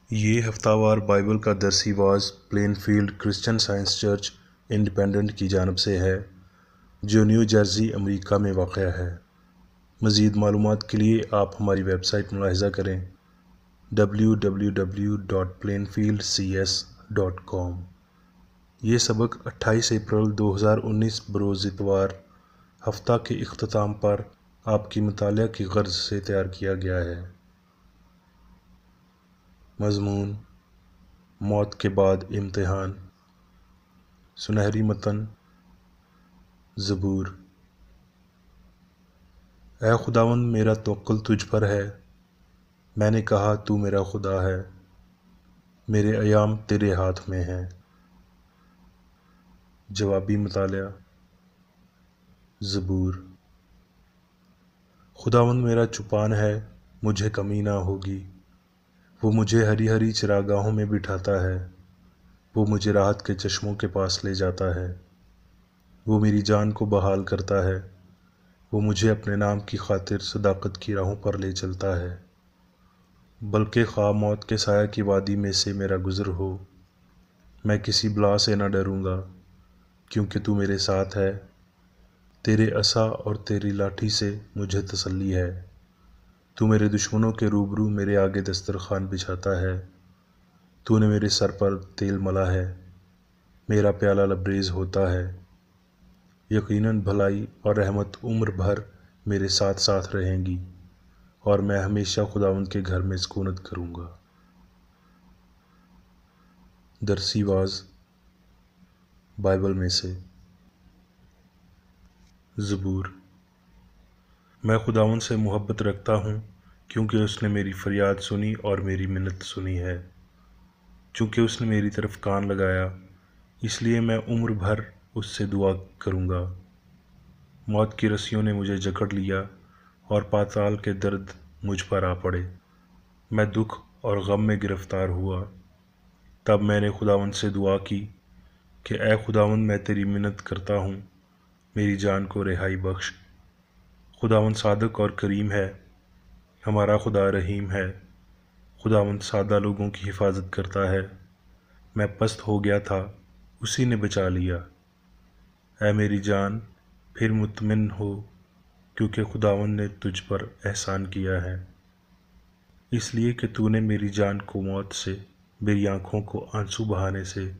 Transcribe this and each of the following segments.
یہ ہفتہ وار بائبل کا درسی واز Plainfield Christian Science Church Independent کی جانب سے ہے جو نیو جرسی امریکہ میں واقع ہے۔ مزید معلومات کے لیے آپ ہماری ویب سائٹ ملاحظہ کریں www.plainfieldcs.com۔ یہ سبق 28 اپریل 2019 بروز اتوار ہفتہ کے اختتام پر آپ کی مطالعہ کی غرض سے تیار کیا گیا ہے۔ مضمون: موت کے بعد امتحان۔ سنہری متن: زبور۔ اے خداوند، میرا توکل تجھ پر ہے، میں نے کہا تو میرا خدا ہے، میرے ایام تیرے ہاتھ میں ہیں۔ جوابی مطالعہ: زبور۔ خداوند میرا چوپان ہے، مجھے کمی نہ ہوگی، وہ مجھے ہری ہری چراگاہوں میں بٹھاتا ہے، وہ مجھے راحت کے چشموں کے پاس لے جاتا ہے، وہ میری جان کو بحال کرتا ہے، وہ مجھے اپنے نام کی خاطر صداقت کی راہوں پر لے چلتا ہے۔ بلکہ خواہ موت کے سایہ کی وادی میں سے میرا گزر ہو، میں کسی بلا سے نہ ڈروں گا، کیونکہ تو میرے ساتھ ہے، تیرے عصا اور تیری لاٹھی سے مجھے تسلی ہے۔ تو میرے دشمنوں کے روبرو میرے آگے دسترخوان بچھاتا ہے، تو نے میرے سر پر تیل ملا ہے، میرا پیالہ لبریز ہوتا ہے۔ یقیناً بھلائی اور رحمت عمر بھر میرے ساتھ ساتھ رہیں گی، اور میں ہمیشہ خداوند کے گھر میں سکونت کروں گا۔ درسی واز بائبل میں سے۔ زبور۔ میں خداوند سے محبت رکھتا ہوں، کیونکہ اس نے میری فریاد سنی اور میری منت سنی ہے۔ چونکہ اس نے میری طرف کان لگایا، اس لیے میں عمر بھر اس سے دعا کروں گا۔ موت کی رسیوں نے مجھے جکڑ لیا، اور پاتال کے درد مجھ پر آ پڑے۔ میں دکھ اور غم میں گرفتار ہوا۔ تب میں نے خداوند سے دعا کی کہ اے خداوند، میں تیری منت کرتا ہوں، میری جان کو رہائی بخش۔ خداوند صادق اور کریم ہے، ہمارا خدا رحیم ہے۔ خداوند سادہ لوگوں کی حفاظت کرتا ہے۔ میں پست ہو گیا تھا، اسی نے بچا لیا۔ اے میری جان، پھر مطمئن ہو، کیونکہ خداوند نے تجھ پر احسان کیا ہے۔ اس لیے کہ تو نے میری جان کو موت سے، میری آنکھوں کو آنسو بہانے سے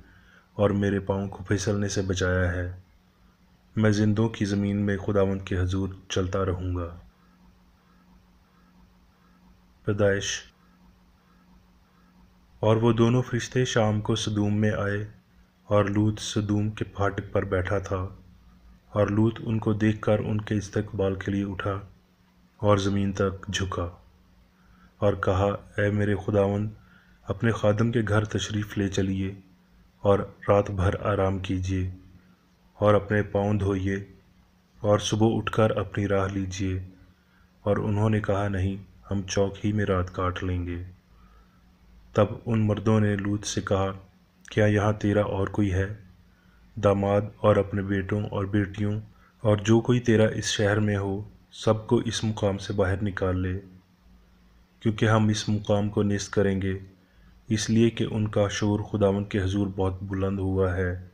اور میرے پاؤں کو پھسلنے سے بچایا ہے۔ میں زندوں کی زمین میں خداوند کے حضور چلتا رہوں گا۔ پیدائش۔ اور وہ دونوں فرشتے شام کو سدوم میں آئے، اور لوط سدوم کے پھاٹک پر بیٹھا تھا، اور لوط ان کو دیکھ کر ان کے استقبال کے لیے اٹھا اور زمین تک جھکا اور کہا، اے میرے خداوند، اپنے خادم کے گھر تشریف لے چلیے اور رات بھر آرام کیجیے اور اپنے پاؤں دھوئیے اور صبح اٹھ کر اپنی راہ لیجیے۔ اور انہوں نے کہا، نہیں، ہم چوک ہی میں رات کاٹ لیں گے۔ تب ان مردوں نے لوط سے کہا، کیا یہاں تیرا اور کوئی ہے؟ داماد اور اپنے بیٹوں اور بیٹیوں اور جو کوئی تیرا اس شہر میں ہو، سب کو اس مقام سے باہر نکال لے، کیونکہ ہم اس مقام کو نیست کریں گے، اس لیے کہ ان کا شور خداوند کے حضور بہت بلند ہوا ہے،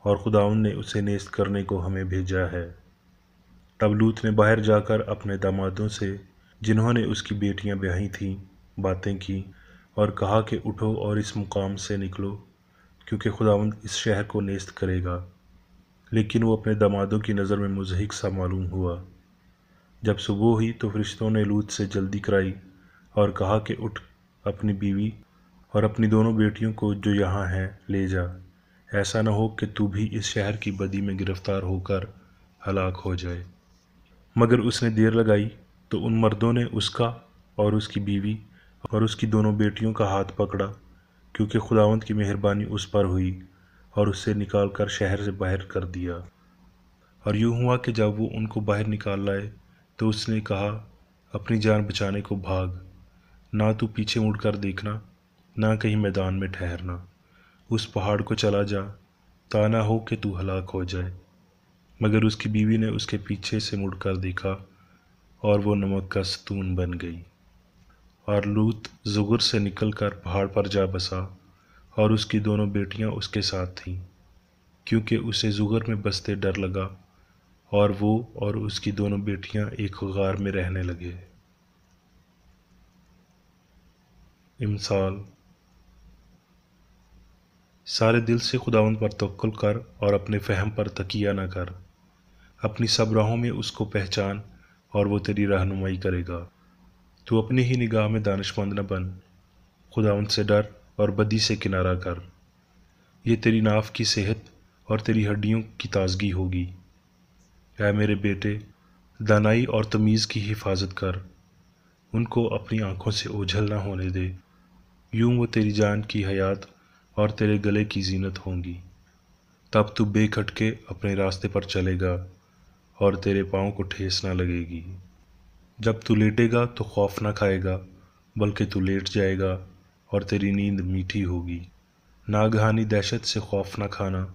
اور خداوند نے اسے نیست کرنے کو ہمیں بھیجا ہے۔ تب لوط نے باہر جا کر اپنے دامادوں سے، جنہوں نے اس کی بیٹیاں بیاہی تھیں، باتیں کی اور کہا کہ اٹھو اور اس مقام سے نکلو، کیونکہ خداوند اس شہر کو نیست کرے گا۔ لیکن وہ اپنے دامادوں کی نظر میں مضحک سا معلوم ہوا۔ جب صبح ہوئی تو فرشتوں نے لوط سے جلدی کرائی اور کہا کہ اٹھ، اپنی بیوی اور اپنی دونوں بیٹیوں کو جو یہاں ہیں لے جا، ایسا نہ ہو کہ تو بھی اس شہر کی بدی میں گرفتار ہو کر ہلاک ہو جائے۔ مگر اس نے دیر لگائی تو ان مردوں نے اس کا اور اس کی بیوی اور اس کی دونوں بیٹیوں کا ہاتھ پکڑا، کیونکہ خداوند کی مہربانی اس پر ہوئی، اور اس سے نکال کر شہر سے باہر کر دیا۔ اور یوں ہوا کہ جب وہ ان کو باہر نکال لائے تو اس نے کہا، اپنی جان بچانے کو بھاگ، نہ تو پیچھے مڑ کر دیکھنا، نہ کہیں میدان میں ٹھہرنا، اس پہاڑ کو چلا جا، تا نہ ہو کہ تو ہلاک ہو جائے۔ مگر اس کی بیوی نے اس کے پیچھے سے مڑ کر دیکھا، اور وہ نمک کا ستون بن گئی۔ اور لوط زغر سے نکل کر پہاڑ پر جا بسا، اور اس کی دونوں بیٹیاں اس کے ساتھ تھیں، کیونکہ اسے زغر میں بستے ڈر لگا، اور وہ اور اس کی دونوں بیٹیاں ایک غار میں رہنے لگے۔ امثال: سارے دل سے خداوند پر توکل کر اور اپنے فہم پر تکیہ نہ کر، اپنی سب راہوں میں اس کو پہچان اور وہ تیری رہنمائی کرے گا۔ تو اپنی ہی نگاہ میں دانش مند نہ بن، خداوند سے ڈر اور بدی سے کنارہ کر، یہ تیری ناف کی صحت اور تیری ہڈیوں کی تازگی ہوگی۔ اے میرے بیٹے، دانائی اور تمیز کی حفاظت کر، ان کو اپنی آنکھوں سے اوجھل نہ ہونے دے، یوں وہ تیری جان کی حیات اور تیرے گلے کی زینت ہوں گی۔ تب تو بے کھٹکے اپنے راستے پر چلے گا اور تیرے پاؤں کو ٹھیس نہ لگے گی۔ جب تو لیٹے گا تو خوف نہ کھائے گا، بلکہ تو لیٹ جائے گا اور تیری نیند میٹھی ہوگی۔ ناگہانی دہشت سے خوف نہ کھانا،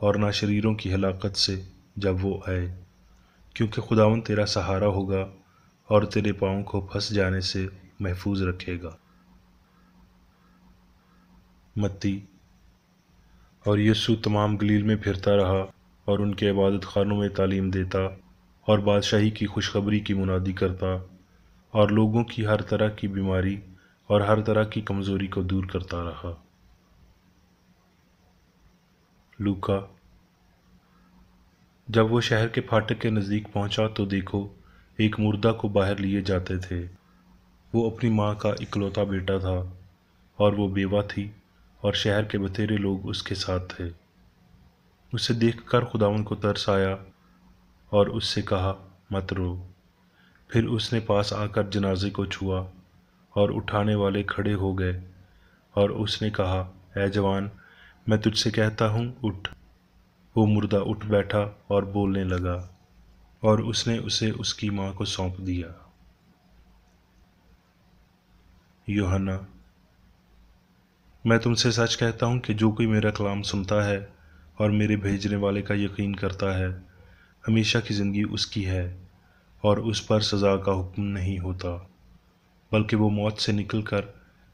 اور نہ شریروں کی ہلاکت سے جب وہ آئے، کیونکہ خداوند تیرا سہارا ہوگا اور تیرے پاؤں کو پھنس جانے سے محفوظ رکھے گا۔ متی: اور یسوع تمام گلیل میں پھرتا رہا اور ان کے عبادت خانوں میں تعلیم دیتا اور بادشاہی کی خوشخبری کی منادی کرتا، اور لوگوں کی ہر طرح کی بیماری اور ہر طرح کی کمزوری کو دور کرتا رہا۔ لوکا: جب وہ شہر کے پھاٹک کے نزدیک پہنچا تو دیکھو، ایک مردہ کو باہر لیے جاتے تھے۔ وہ اپنی ماں کا اکلوتا بیٹا تھا، اور وہ بیوہ تھی، اور شہر کے بتیرے لوگ اس کے ساتھ تھے۔ اسے دیکھ کر خداوند کو ترس آیا اور اس سے کہا، مت رو۔ پھر اس نے پاس آ کر جنازے کو چھوا، اور اٹھانے والے کھڑے ہو گئے، اور اس نے کہا، اے جوان، میں تجھ سے کہتا ہوں، اٹھ۔ وہ مردہ اٹھ بیٹھا اور بولنے لگا، اور اس نے اسے اس کی ماں کو سونپ دیا۔ یوحنا: میں تم سے سچ کہتا ہوں کہ جو کوئی میرا کلام سنتا ہے اور میرے بھیجنے والے کا یقین کرتا ہے، ہمیشہ کی زندگی اس کی ہے، اور اس پر سزا کا حکم نہیں ہوتا، بلکہ وہ موت سے نکل کر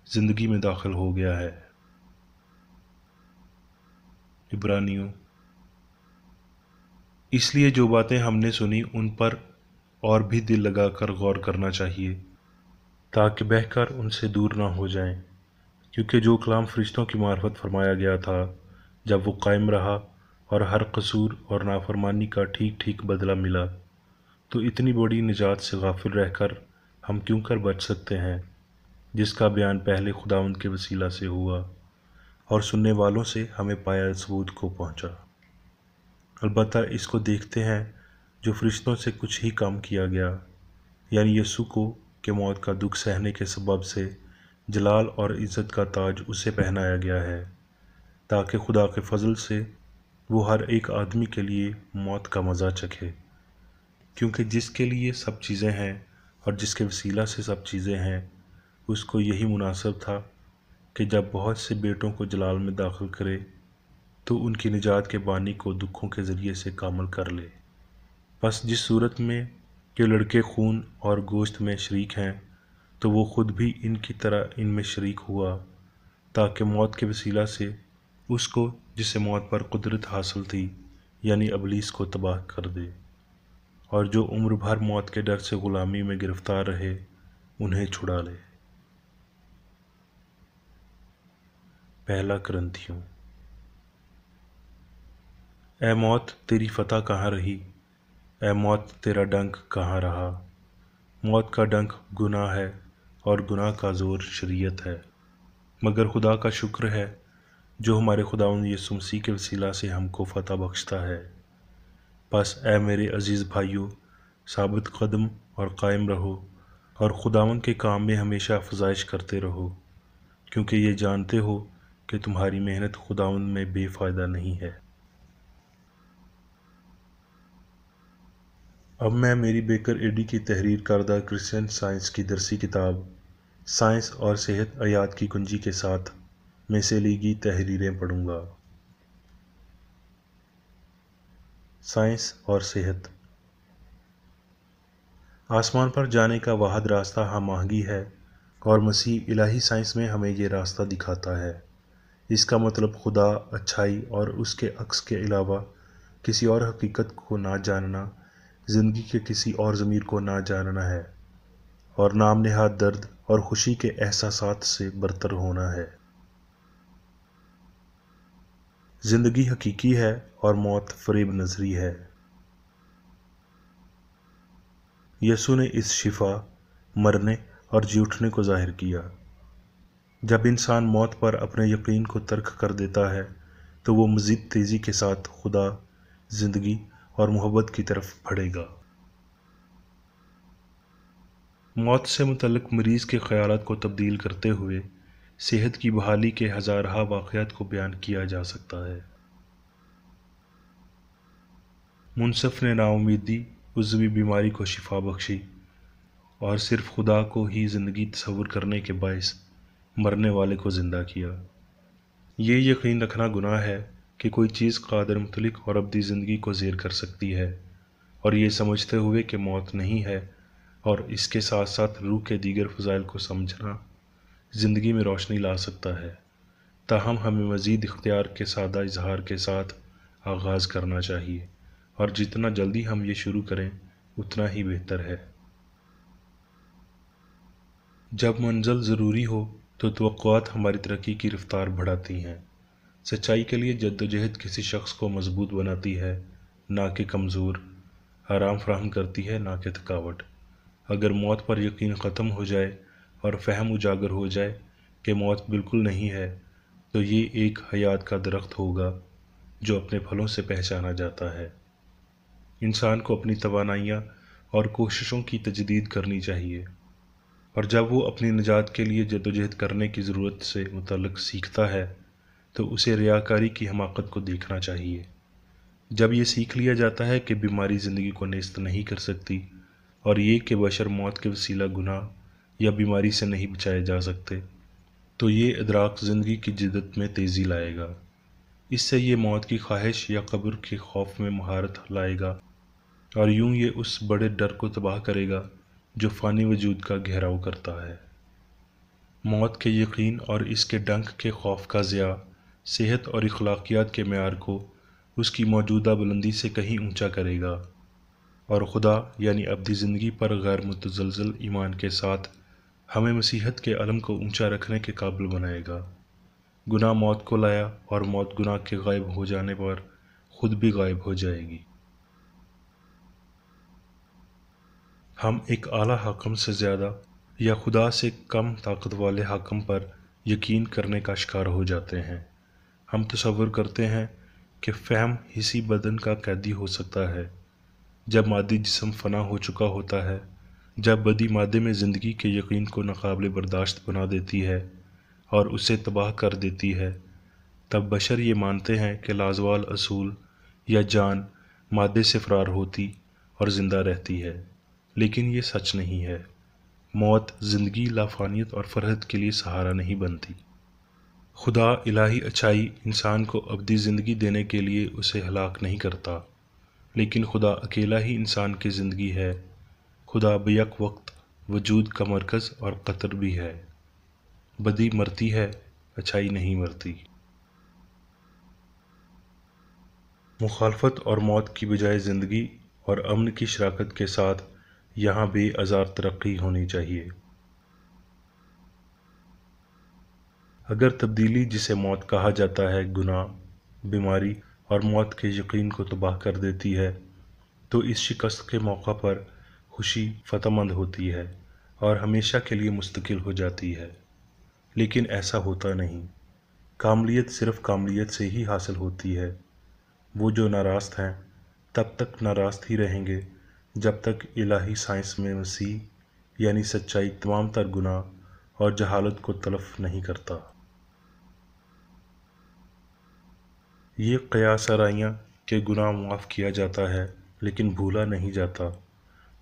زندگی میں داخل ہو گیا ہے۔ عبرانیوں: اس لیے جو باتیں ہم نے سنی ان پر اور بھی دل لگا کر غور کرنا چاہیے، تاکہ بہہ کر ان سے دور نہ ہو جائیں، کیونکہ جو کلام فرشتوں کی معرفت فرمایا گیا تھا، جب وہ قائم رہا اور ہر قصور اور نافرمانی کا ٹھیک ٹھیک بدلہ ملا، تو اتنی بڑی نجات سے غافل رہ کر ہم کیوں کر بچ سکتے ہیں، جس کا بیان پہلے خداوند کے وسیلہ سے ہوا اور سننے والوں سے ہمیں پایا ثبوت کو پہنچا۔ البتہ اس کو دیکھتے ہیں جو فرشتوں سے کچھ ہی کم کیا گیا، یعنی یسوع کو، کہ موت کا دکھ سہنے کے سبب سے جلال اور عزت کا تاج اسے پہنایا گیا ہے، تاکہ خدا کے فضل سے وہ ہر ایک آدمی کے لیے موت کا مزہ چکھے، کیونکہ جس کے لیے سب چیزیں ہیں اور جس کے وسیلہ سے سب چیزیں ہیں، اس کو یہی مناسب تھا کہ جب بہت سے بیٹوں کو جلال میں داخل کرے تو ان کی نجات کے بانی کو دکھوں کے ذریعے سے کامل کر لے۔ پس جس صورت میں کہ لڑکے خون اور گوشت میں شریک ہیں، تو وہ خود بھی ان کی طرح ان میں شریک ہوا، تاکہ موت کے وسیلہ سے اس کو جسے موت پر قدرت حاصل تھی، یعنی ابلیس کو تباہ کر دے، اور جو عمر بھر موت کے ڈر سے غلامی میں گرفتار رہے انہیں چھڑا لے۔ پہلا کرنتھیوں: اے موت تیری فتح کہاں رہی؟ اے موت تیرا ڈنک کہاں رہا؟ موت کا ڈنک گناہ ہے، اور گناہ کا زور شریعت ہے، مگر خدا کا شکر ہے جو ہمارے خداوند یسوع مسیح کے وسیلہ سے ہم کو فتح بخشتا ہے۔ پس اے میرے عزیز بھائیو، ثابت قدم اور قائم رہو، اور خداوند کے کام میں ہمیشہ افزائش کرتے رہو، کیونکہ یہ جانتے ہو کہ تمہاری محنت خداوند میں بے فائدہ نہیں ہے۔ اب میں میری بیکر ایڈی کی تحریر کردہ کرسچین سائنس کی درسی کتاب سائنس اور صحت آیات کی کنجی کے ساتھ میں سے لی گئی تحریریں پڑھوں گا۔ سائنس اور صحت۔ آسمان پر جانے کا واحد راستہ ہم آہنگی ہے اور مسیح الہی سائنس میں ہمیں یہ راستہ دکھاتا ہے۔ اس کا مطلب خدا، اچھائی اور اس کے عکس کے علاوہ کسی اور حقیقت کو نہ جاننا، زندگی کے کسی اور ضمیر کو نہ جاننا ہے، اور نام نہاد درد اور خوشی کے احساسات سے برتر ہونا ہے۔ زندگی حقیقی ہے اور موت فریب نظری ہے۔ یسوع نے اس شفا، مرنے اور جی اٹھنے کو ظاہر کیا۔ جب انسان موت پر اپنے یقین کو ترک کر دیتا ہے تو وہ مزید تیزی کے ساتھ خدا، زندگی اور محبت کی طرف بڑھے گا۔ موت سے متعلق مریض کے خیالات کو تبدیل کرتے ہوئے صحت کی بحالی کے ہزارہا واقعات کو بیان کیا جا سکتا ہے۔ منصف نے نا امیدی، عضوی بیماری کو شفا بخشی اور صرف خدا کو ہی زندگی تصور کرنے کے باعث مرنے والے کو زندہ کیا۔ یہ یقین رکھنا گناہ ہے کہ کوئی چیز قادر مطلق اور ابدی زندگی کو زیر کر سکتی ہے، اور یہ سمجھتے ہوئے کہ موت نہیں ہے اور اس کے ساتھ ساتھ روح کے دیگر فضائل کو سمجھنا زندگی میں روشنی لا سکتا ہے۔ تاہم ہمیں مزید اختیار کے سادہ اظہار کے ساتھ آغاز کرنا چاہیے، اور جتنا جلدی ہم یہ شروع کریں اتنا ہی بہتر ہے۔ جب منزل ضروری ہو تو توقعات ہماری ترقی کی رفتار بڑھاتی ہیں۔ سچائی کے لیے جدوجہد کسی شخص کو مضبوط بناتی ہے، نہ کہ کمزور، آرام فراہم کرتی ہے، نہ کہ تھکاوٹ۔ اگر موت پر یقین ختم ہو جائے اور فہم اجاگر ہو جائے کہ موت بالکل نہیں ہے، تو یہ ایک حیات کا درخت ہوگا جو اپنے پھلوں سے پہچانا جاتا ہے۔ انسان کو اپنی توانائیاں اور کوششوں کی تجدید کرنی چاہیے، اور جب وہ اپنی نجات کے لیے جدوجہد کرنے کی ضرورت سے متعلق سیکھتا ہے تو اسے ریاکاری کی حماقت کو دیکھنا چاہیے۔ جب یہ سیکھ لیا جاتا ہے کہ بیماری زندگی کو نیست نہیں کر سکتی، اور یہ کہ بشر موت کے وسیلہ گناہ یا بیماری سے نہیں بچائے جا سکتے، تو یہ ادراک زندگی کی جدت میں تیزی لائے گا۔ اس سے یہ موت کی خواہش یا قبر کے خوف میں مہارت لائے گا، اور یوں یہ اس بڑے ڈر کو تباہ کرے گا جو فانی وجود کا گھیراؤ کرتا ہے۔ موت کے یقین اور اس کے ڈنک کے خوف کا ضیاع صحت اور اخلاقیات کے معیار کو اس کی موجودہ بلندی سے کہیں اونچا کرے گا، اور خدا یعنی ابدی زندگی پر غیر متزلزل ایمان کے ساتھ ہمیں مسیحت کے علم کو اونچا رکھنے کے قابل بنائے گا۔ گناہ موت کو لایا، اور موت گناہ کے غائب ہو جانے پر خود بھی غائب ہو جائے گی۔ ہم ایک اعلیٰ حاکم سے زیادہ یا خدا سے کم طاقت والے حاکم پر یقین کرنے کا شکار ہو جاتے ہیں۔ ہم تصور کرتے ہیں کہ فہم حسی بدن کا قیدی ہو سکتا ہے جب مادی جسم فنا ہو چکا ہوتا ہے۔ جب بدی مادے میں زندگی کے یقین کو ناقابل برداشت بنا دیتی ہے اور اسے تباہ کر دیتی ہے، تب بشر یہ مانتے ہیں کہ لازوال اصول یا جان مادے سے فرار ہوتی اور زندہ رہتی ہے، لیکن یہ سچ نہیں ہے۔ موت زندگی، لافانیت اور فرحت کے لیے سہارا نہیں بنتی۔ خدا الہی اچھائی انسان کو ابدی زندگی دینے کے لیے اسے ہلاک نہیں کرتا، لیکن خدا اکیلا ہی انسان کی زندگی ہے۔ خدا بیک وقت وجود کا مرکز اور قطر بھی ہے۔ بدی مرتی ہے، اچھائی نہیں مرتی۔ مخالفت اور موت کی بجائے زندگی اور امن کی شراکت کے ساتھ یہاں بے آزار ترقی ہونی چاہیے۔ اگر تبدیلی جسے موت کہا جاتا ہے گناہ، بیماری اور موت کے یقین کو تباہ کر دیتی ہے، تو اس شکست کے موقع پر خوشی فتح مند ہوتی ہے اور ہمیشہ کے لیے مستقل ہو جاتی ہے۔ لیکن ایسا ہوتا نہیں۔ کاملیت صرف کاملیت سے ہی حاصل ہوتی ہے۔ وہ جو ناراست ہیں تب تک ناراست ہی رہیں گے جب تک الہی سائنس میں مسیح یعنی سچائی تمام تر گناہ اور جہالت کو تلف نہیں کرتا۔ یہ قیاس آرائیاں کہ گناہ معاف کیا جاتا ہے لیکن بھولا نہیں جاتا،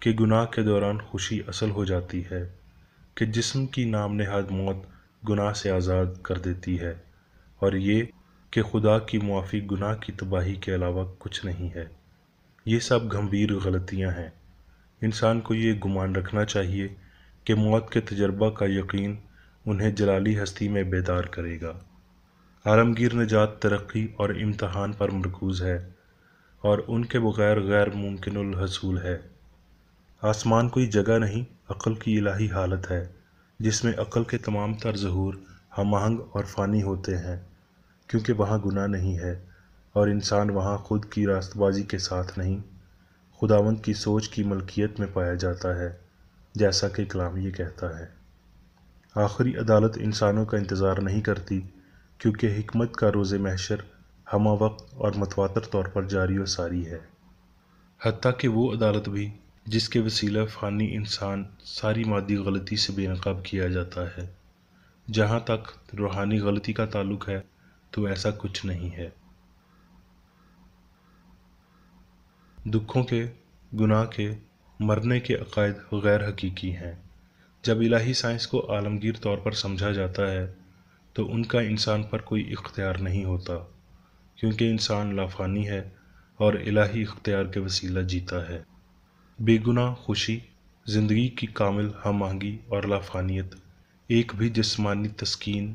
کہ گناہ کے دوران خوشی اصل ہو جاتی ہے، کہ جسم کی نام نہاد موت گناہ سے آزاد کر دیتی ہے، اور یہ کہ خدا کی معافی گناہ کی تباہی کے علاوہ کچھ نہیں ہے، یہ سب گمبھیر غلطیاں ہیں۔ انسان کو یہ گمان رکھنا چاہیے کہ موت کے تجربہ کا یقین انہیں جلالی ہستی میں بیدار کرے گا۔ عالمگیر نجات ترقی اور امتحان پر مرکوز ہے اور ان کے بغیر غیر ممکن الحصول ہے۔ آسمان کوئی جگہ نہیں، عقل کی الہی حالت ہے جس میں عقل کے تمام تر ظہور ہم آہنگ اور فانی ہوتے ہیں، کیونکہ وہاں گناہ نہیں ہے اور انسان وہاں خود کی راست بازی کے ساتھ نہیں، خداوند کی سوچ کی ملکیت میں پایا جاتا ہے، جیسا کہ کلام یہ کہتا ہے۔ آخری عدالت انسانوں کا انتظار نہیں کرتی، کیونکہ حکمت کا روز محشر ہمہ وقت اور متواتر طور پر جاری و ساری ہے۔ حتیٰ کہ وہ عدالت بھی جس کے وسیلہ فانی انسان ساری مادی غلطی سے بے نقاب کیا جاتا ہے۔ جہاں تک روحانی غلطی کا تعلق ہے تو ایسا کچھ نہیں ہے۔ دکھوں کے، گناہ کے، مرنے کے عقائد غیر حقیقی ہیں۔ جب الہی سائنس کو عالمگیر طور پر سمجھا جاتا ہے تو ان کا انسان پر کوئی اختیار نہیں ہوتا، کیونکہ انسان لافانی ہے اور الہی اختیار کے وسیلہ جیتا ہے۔ بے گناہ خوشی، زندگی کی کامل ہم آہنگی اور لافانیت، ایک بھی جسمانی تسکین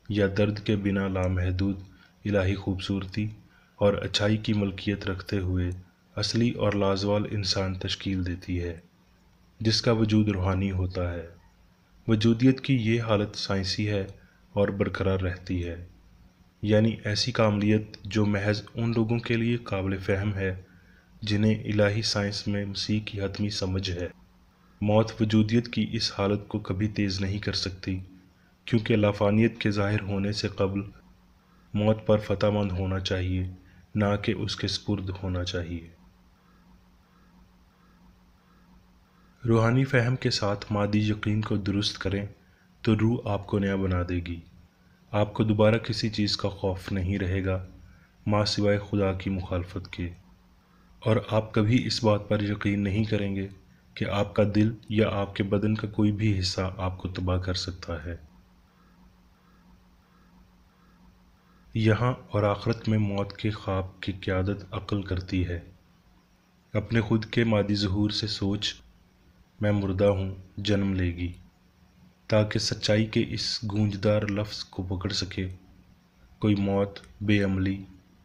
یا درد کے بنا لامحدود الہی خوبصورتی اور اچھائی کی ملکیت رکھتے ہوئے اصلی اور لازوال انسان تشکیل دیتی ہے، جس کا وجود روحانی ہوتا ہے۔ وجودیت کی یہ حالت سائنسی ہے اور برقرار رہتی ہے، یعنی ایسی کاملیت جو محض ان لوگوں کے لیے قابل فہم ہے جنہیں الہی سائنس میں مسیح کی حتمی سمجھ ہے۔ موت وجودیت کی اس حالت کو کبھی تیز نہیں کر سکتی، کیونکہ لافانیت کے ظاہر ہونے سے قبل موت پر فتح مند ہونا چاہیے، نہ کہ اس کے سپرد ہونا چاہیے۔ روحانی فہم کے ساتھ مادی یقین کو درست کریں تو روح آپ کو نیا بنا دے گی۔ آپ کو دوبارہ کسی چیز کا خوف نہیں رہے گا ماں سوائے خدا کی مخالفت کے، اور آپ کبھی اس بات پر یقین نہیں کریں گے کہ آپ کا دل یا آپ کے بدن کا کوئی بھی حصہ آپ کو تباہ کر سکتا ہے۔ یہاں اور آخرت میں موت کے خواب کی قیادت عقل کرتی ہے۔ اپنے خود کے مادی ظہور سے سوچ میں مردہ ہوں جنم لے گی، تاکہ سچائی کے اس گونجدار لفظ کو پکڑ سکے۔ کوئی موت، بے عملی،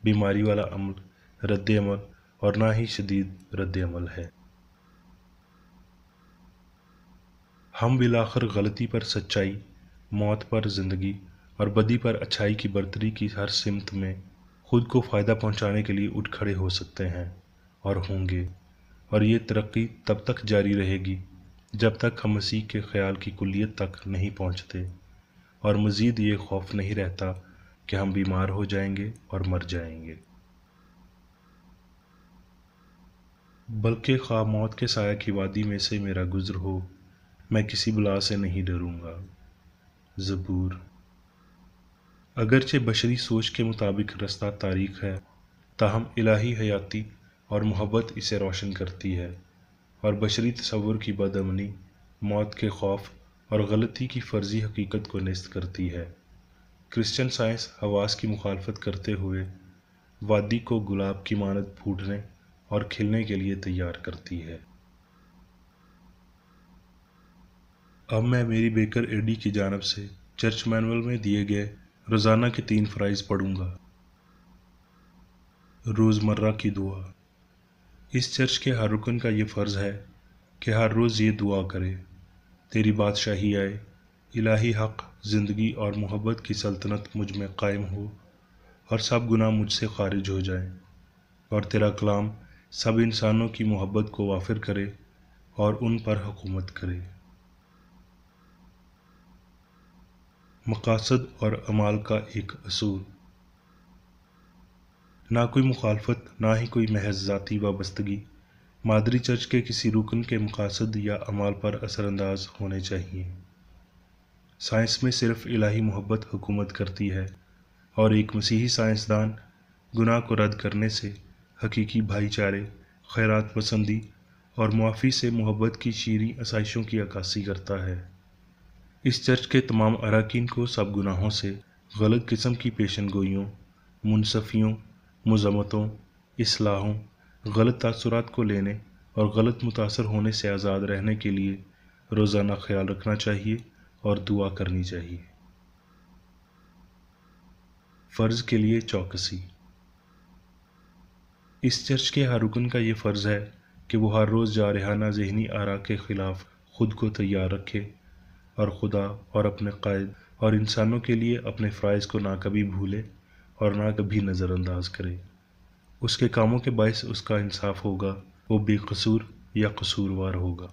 بیماری والا عمل، رد عمل اور نہ ہی شدید رد عمل ہے۔ ہم بالآخر غلطی پر سچائی، موت پر زندگی اور بدی پر اچھائی کی برتری کی ہر سمت میں خود کو فائدہ پہنچانے کے لیے اٹھ کھڑے ہو سکتے ہیں اور ہوں گے، اور یہ ترقی تب تک جاری رہے گی جب تک ہم مسیح کے خیال کی کلیت تک نہیں پہنچتے اور مزید یہ خوف نہیں رہتا کہ ہم بیمار ہو جائیں گے اور مر جائیں گے۔ بلکہ خواہ موت کے سایہ کی وادی میں سے میرا گزر ہو، میں کسی بلا سے نہیں ڈروں گا۔ زبور۔ اگرچہ بشری سوچ کے مطابق رستہ تاریک ہے، تاہم الہی حیاتی اور محبت اسے روشن کرتی ہے، اور بشری تصور کی بد امنی، موت کے خوف اور غلطی کی فرضی حقیقت کو نیست کرتی ہے۔ کرسچن سائنس حواس کی مخالفت کرتے ہوئے وادی کو گلاب کی مانند پھوٹنے اور کھلنے کے لیے تیار کرتی ہے۔ اب میں میری بیکر ایڈی کی جانب سے چرچ مینول میں دیے گئے روزانہ کے 3 فرائض پڑھوں گا۔ روزمرہ کی دعا۔ اس چرچ کے ہر رکن کا یہ فرض ہے کہ ہر روز یہ دعا کرے: تیری بادشاہی آئے، الہی حق، زندگی اور محبت کی سلطنت مجھ میں قائم ہو، اور سب گناہ مجھ سے خارج ہو جائیں، اور تیرا کلام سب انسانوں کی محبت کو وافر کرے اور ان پر حکومت کرے۔ مقاصد اور اعمال کا ایک اصول۔ نہ کوئی مخالفت، نہ ہی کوئی محض ذاتی وابستگی مادری چرچ کے کسی رکن کے مقاصد یا اعمال پر اثر انداز ہونے چاہیے۔ سائنس میں صرف الہی محبت حکومت کرتی ہے، اور ایک مسیحی سائنسدان گناہ کو رد کرنے سے، حقیقی بھائی چارے، خیرات پسندی اور معافی سے محبت کی شیریں آسائشوں کی عکاسی کرتا ہے۔ اس چرچ کے تمام اراکین کو سب گناہوں سے، غلط قسم کی پیشن گوئیوں، منصفیوں، مذمتوں، اصلاحوں، غلط تاثرات کو لینے اور غلط متاثر ہونے سے آزاد رہنے کے لیے روزانہ خیال رکھنا چاہیے اور دعا کرنی چاہیے۔ فرض کے لیے چوکسی۔ اس چرچ کے ہر رکن کا یہ فرض ہے کہ وہ ہر روز جارحانہ ذہنی آرا کے خلاف خود کو تیار رکھے اور خدا اور اپنے قائد اور انسانوں کے لیے اپنے فرائض کو نہ کبھی بھولے اور نہ کبھی نظر انداز کرے۔ اس کے کاموں کے باعث اس کا انصاف ہوگا، وہ بے قصور یا قصوروار ہوگا۔